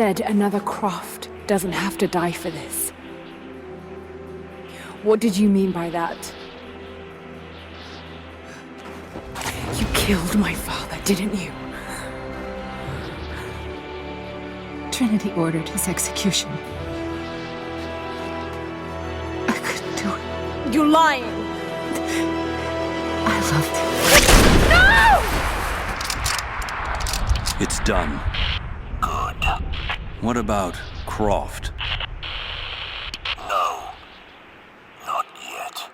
said another Croft doesn't have to die for this. What did you mean by that? You killed my father, didn't you? Trinity ordered his execution. I couldn't do it. You're lying! I loved him. No! It's done. Good. What about Croft? No. Not yet.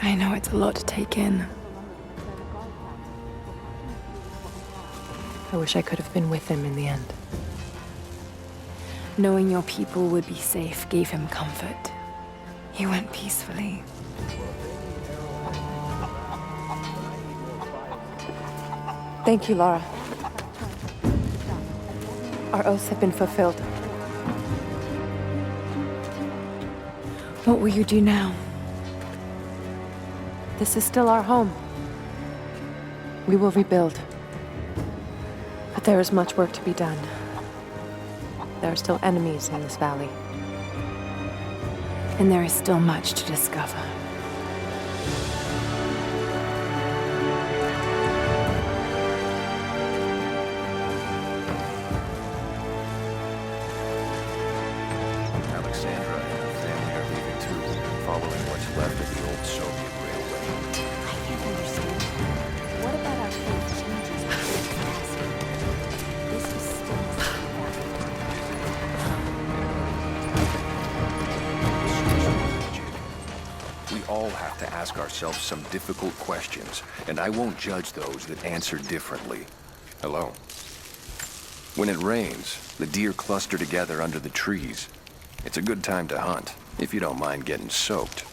I know it's a lot to take in. I wish I could have been with him in the end. Knowing your people would be safe gave him comfort. He went peacefully. Thank you, Lara. Our oaths have been fulfilled. What will you do now? This is still our home. We will rebuild. But there is much work to be done. There are still enemies in this valley. And there is still much to discover. Alexandra and her family are leaving too, following what's left of the old Soviet railway. I can't understand. What about our faith changes with this capacity? This was still We all have to ask ourselves some difficult questions, and I won't judge those that answer differently. Hello? When it rains, the deer cluster together under the trees. It's a good time to hunt, if you don't mind getting soaked.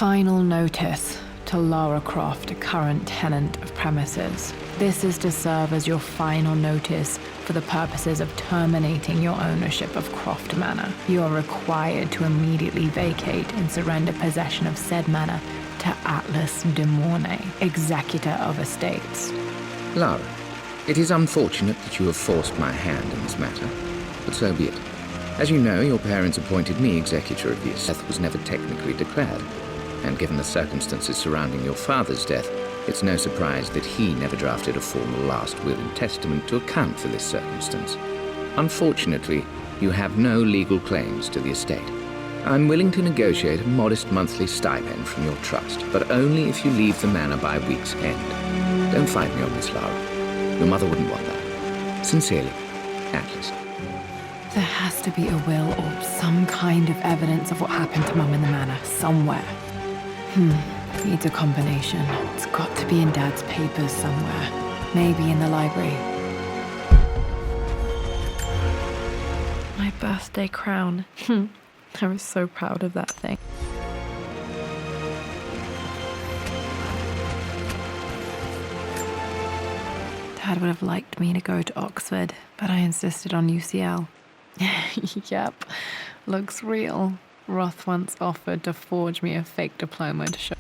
Final notice to Lara Croft, a current tenant of premises. This is to serve as your final notice for the purposes of terminating your ownership of Croft Manor. You are required to immediately vacate and surrender possession of said manor to Atlas de Mornay, executor of estates. Lara, it is unfortunate that you have forced my hand in this matter, but so be it. As you know, your parents appointed me executor of the estate. Death was never technically declared, and given the circumstances surrounding your father's death, it's no surprise that he never drafted a formal last will and testament to account for this circumstance. Unfortunately, you have no legal claims to the estate. I'm willing to negotiate a modest monthly stipend from your trust, but only if you leave the manor by week's end. Don't fight me on this, Lara. Your mother wouldn't want that. Sincerely, Atlas. There has to be a will or some kind of evidence of what happened to Mum in the manor somewhere. Needs a combination. It's got to be in Dad's papers somewhere. Maybe in the library. My birthday crown. I was so proud of that thing. Dad would have liked me to go to Oxford, but I insisted on UCL. Yep, looks real. Roth once offered to forge me a fake diploma to show.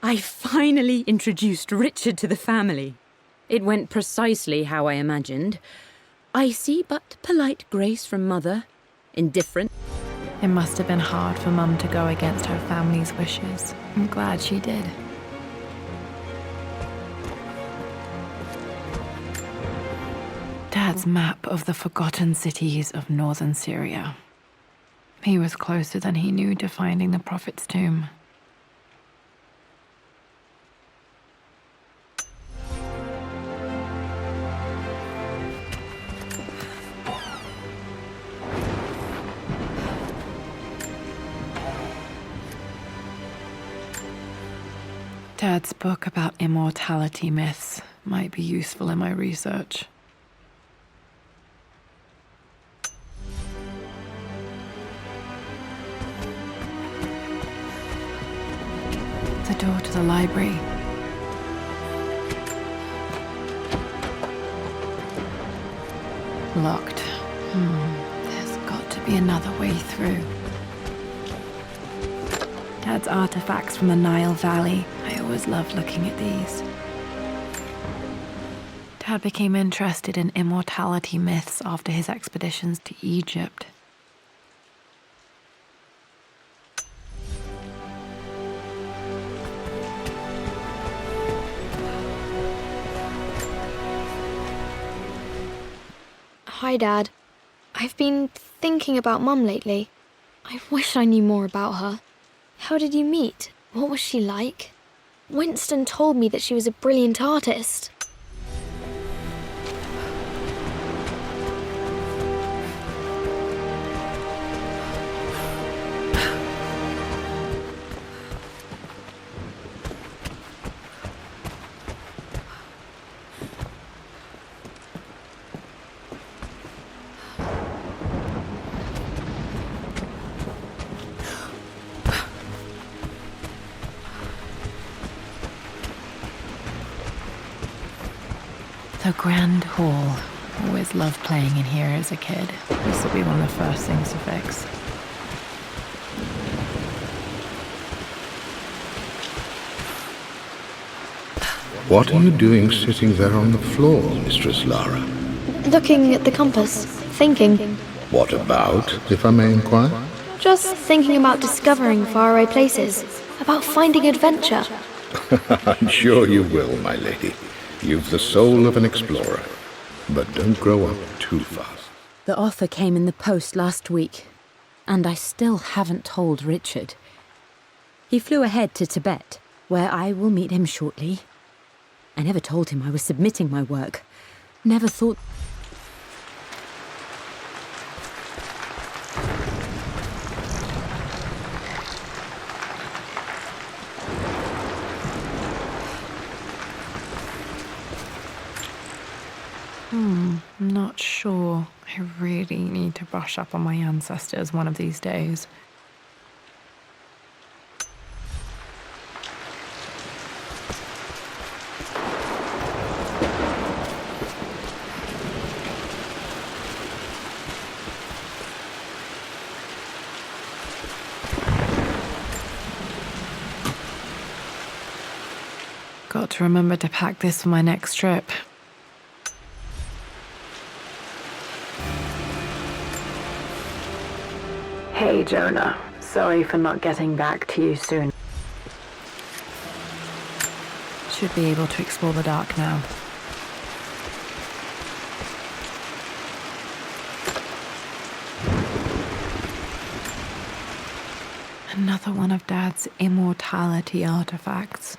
I finally introduced Richard to the family. It went precisely how I imagined. Icy but polite grace from Mother. Indifferent. It must have been hard for Mum to go against her family's wishes. I'm glad she did. Dad's map of the forgotten cities of northern Syria. He was closer than he knew to finding the Prophet's tomb. Dad's book about immortality myths might be useful in my research. The door to the library. Locked. There's got to be another way through. Dad's artifacts from the Nile Valley. I always loved looking at these. Dad became interested in immortality myths after his expeditions to Egypt. Hi, Dad. I've been thinking about Mum lately. I wish I knew more about her. How did you meet? What was she like? Winston told me that she was a brilliant artist. The Grand Hall. Always loved playing in here as a kid. This will be one of the first things to fix. What are you doing sitting there on the floor, Mistress Lara? Looking at the compass, thinking. What about, if I may inquire? Just thinking about discovering faraway places, about finding adventure. I'm sure you will, my lady. You've the soul of an explorer. But don't grow up too fast. The offer came in the post last week, and I still haven't told Richard. He flew ahead to Tibet, where I will meet him shortly. I never told him I was submitting my work. Never thought... I'm not sure. I really need to brush up on my ancestors one of these days. Got to remember to pack this for my next trip. Hey, Jonah. Sorry for not getting back to you soon. Should be able to explore the dark now. Another one of Dad's immortality artifacts.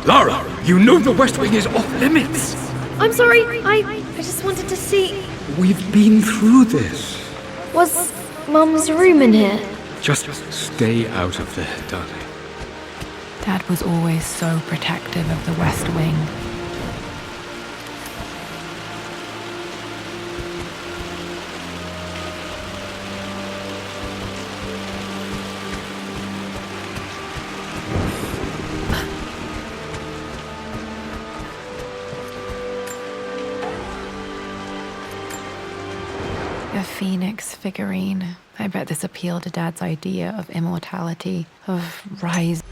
Lara, you know the West Wing is off limits! I'm sorry, I just wanted to see... We've been through this. Was Mum's room in here? Just stay out of there, darling. Dad was always so protective of the West Wing. A phoenix figurine. I bet this appealed to Dad's idea of immortality, of rise.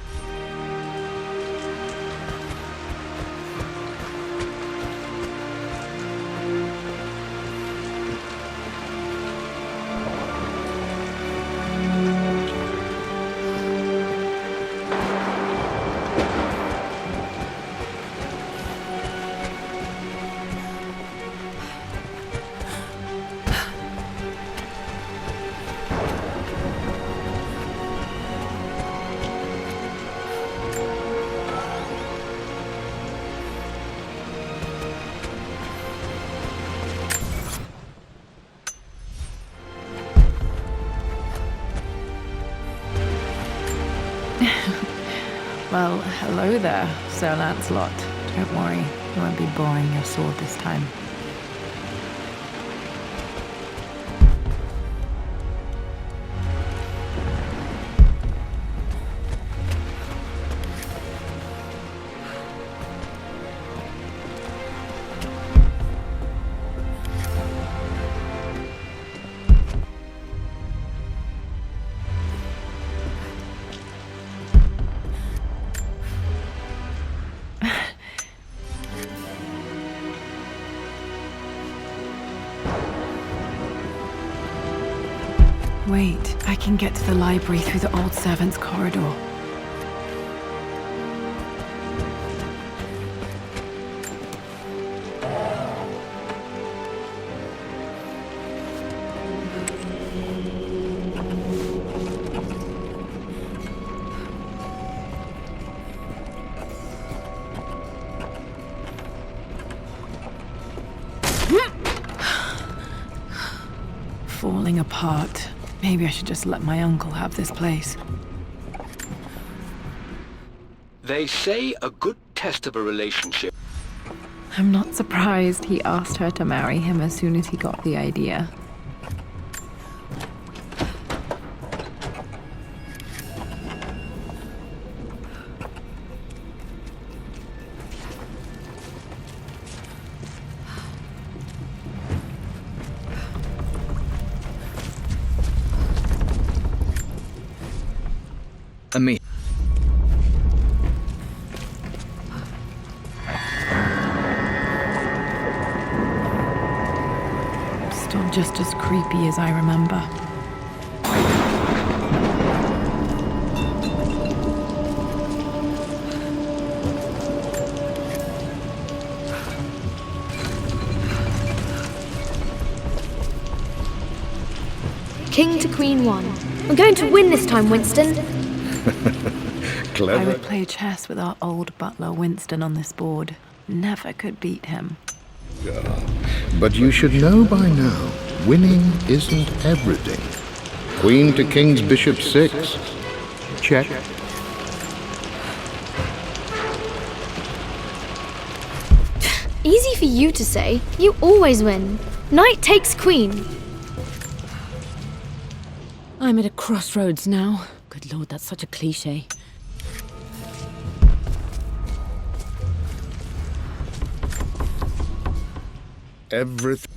Well, hello there, Sir Lancelot. Don't worry, I won't be boring your sword this time. Wait, I can get to the library through the old servants' corridor. Falling apart. Maybe I should just let my uncle have this place. They say a good test of a relationship. I'm not surprised he asked her to marry him as soon as he got the idea. Amelia. Still just as creepy as I remember. King to Queen 1. We're going to win this time, Winston. I Clever. would play chess with our old butler Winston on this board. Never could beat him. But you should know by now, winning isn't everything. Queen to King's Bishop 6. Check. Easy for you to say. You always win. Knight takes queen. I'm at a crossroads now. Good lord, that's such a cliche. Everything.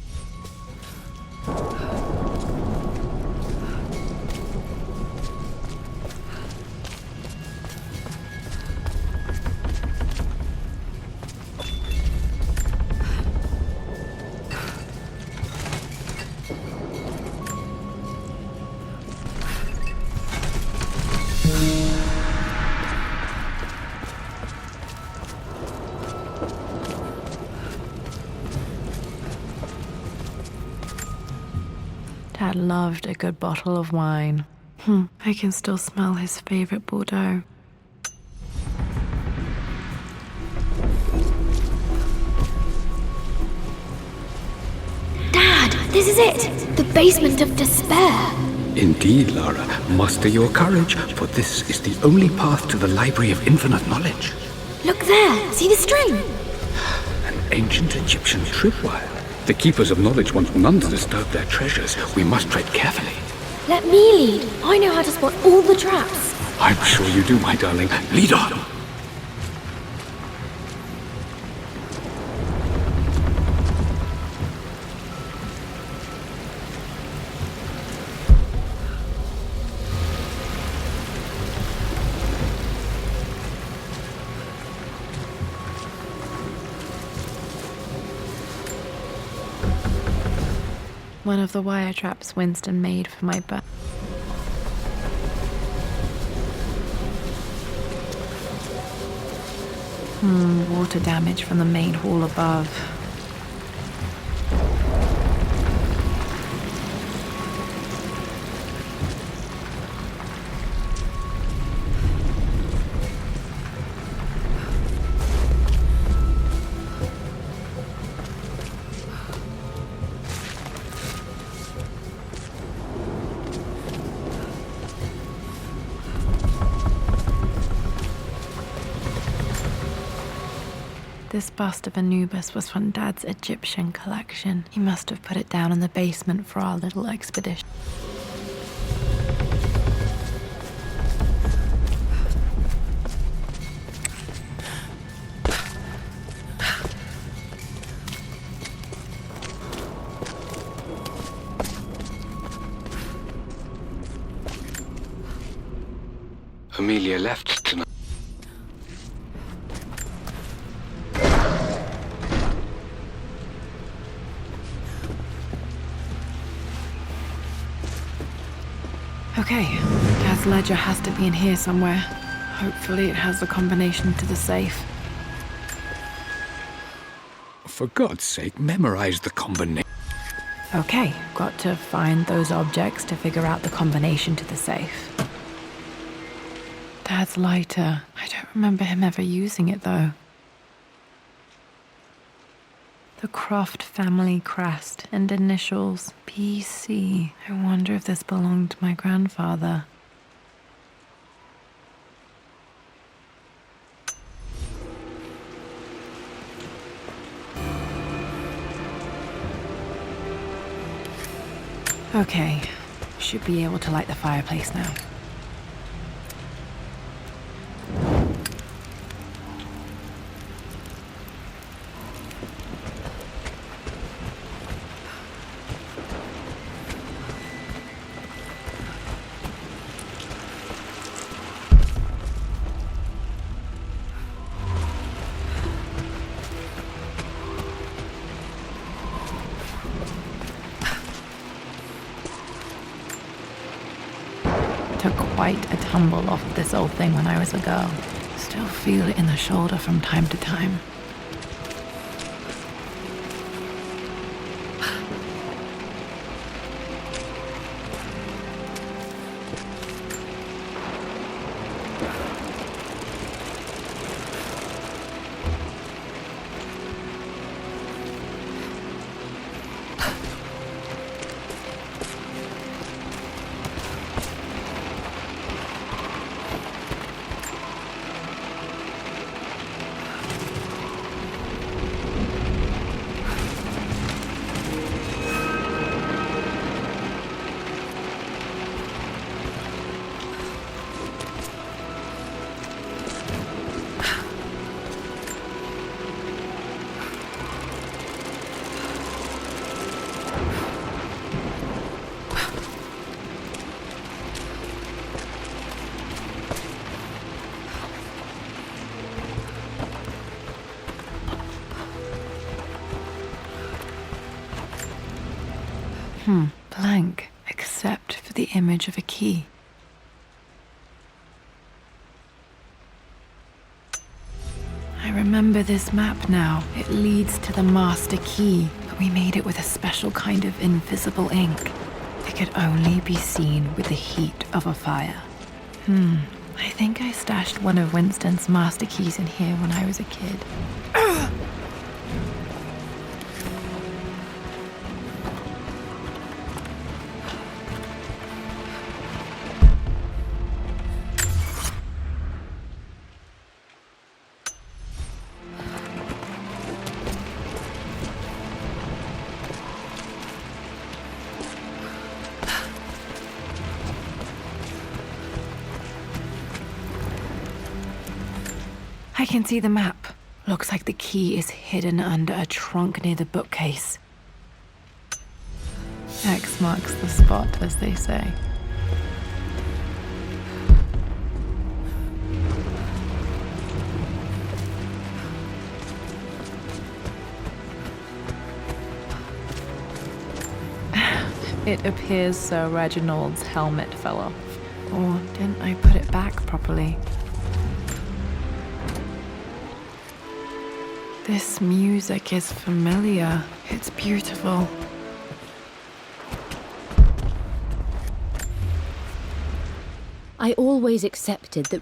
Dad loved a good bottle of wine. I can still smell his favorite Bordeaux. Dad, this is it. The basement of despair. Indeed, Lara. Muster your courage, for this is the only path to the Library of Infinite Knowledge. Look there. See the string? An ancient Egyptian tripwire. The Keepers of Knowledge want none to disturb their treasures. We must tread carefully. Let me lead. I know how to spot all the traps. I'm sure you do, my darling. Lead on. One of the wire traps Winston made for my birth. Water damage from the main hall above. This bust of Anubis was from Dad's Egyptian collection. He must have put it down in the basement for our little expedition. Amelia left tonight. Okay, Dad's ledger has to be in here somewhere. Hopefully it has the combination to the safe. For God's sake, memorize the combination. Okay, got to find those objects to figure out the combination to the safe. Dad's lighter. I don't remember him ever using it, though. The Croft family crest and initials PC. I wonder if this belonged to my grandfather. Okay, should be able to light the fireplace now. took quite a tumble off of this old thing when I was a girl. Still feel it in the shoulder from time to time. Blank, except for the image of a key. I remember this map now. It leads to the master key, but we made it with a special kind of invisible ink. It could only be seen with the heat of a fire. I think I stashed one of Winston's master keys in here when I was a kid. I can see the map. Looks like the key is hidden under a trunk near the bookcase. X marks the spot, as they say. It appears Sir Reginald's helmet fell off. Or didn't I put it back properly? This music is familiar. It's beautiful. I always accepted that.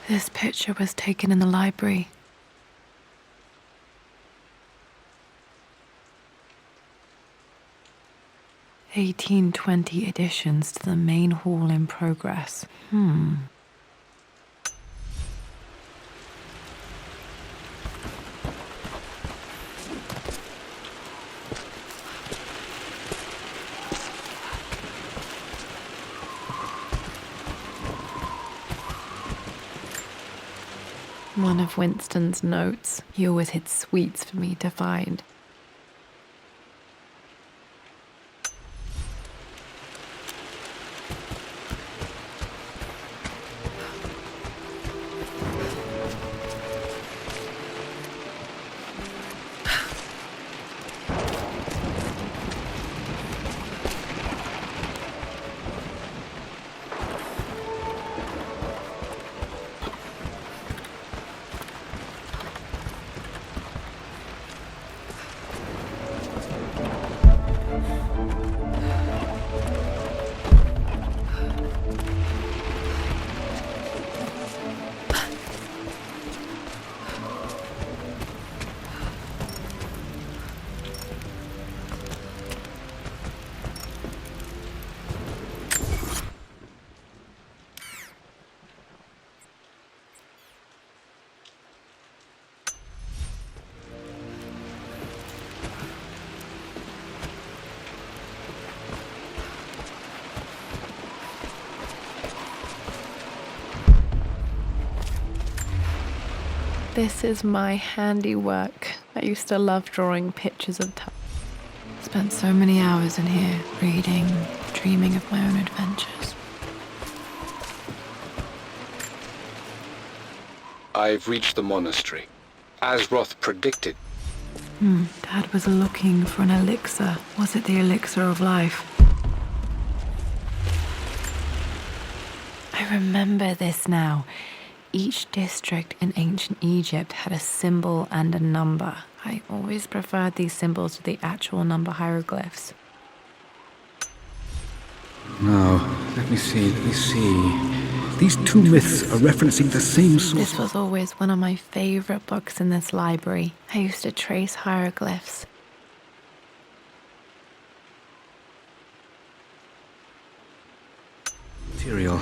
This picture was taken in the library. (1820) additions to the main hall in progress. One of Winston's notes. He always hid sweets for me to find. This is my handiwork. I used to love drawing pictures of time. Spent so many hours in here, reading, dreaming of my own adventures. I've reached the monastery. As Roth predicted. Dad was looking for an elixir. Was it the elixir of life? I remember this now. Each district in ancient Egypt had a symbol and a number. I always preferred these symbols to the actual number hieroglyphs. Now, let me see. These two myths are referencing the same source. This was always one of my favorite books in this library. I used to trace hieroglyphs. Material.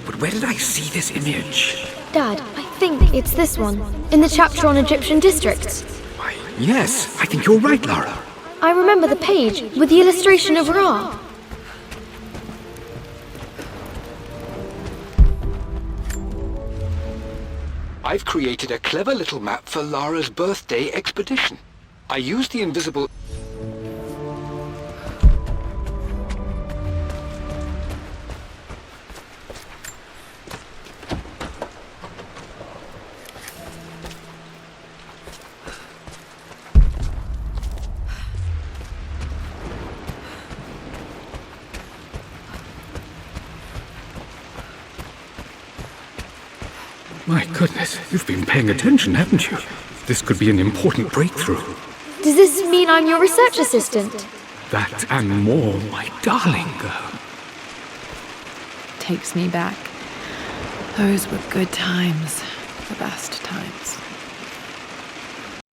But where did I see this image? Dad, I think it's this one, in the chapter on Egyptian districts. Why, yes, I think you're right, Lara. I remember the page with the illustration of Ra. I've created a clever little map for Lara's birthday expedition. I used the invisible... My goodness, you've been paying attention, haven't you? This could be an important breakthrough. Does this mean I'm your research assistant? That and more, my darling girl. Takes me back. Those were good times. The best times.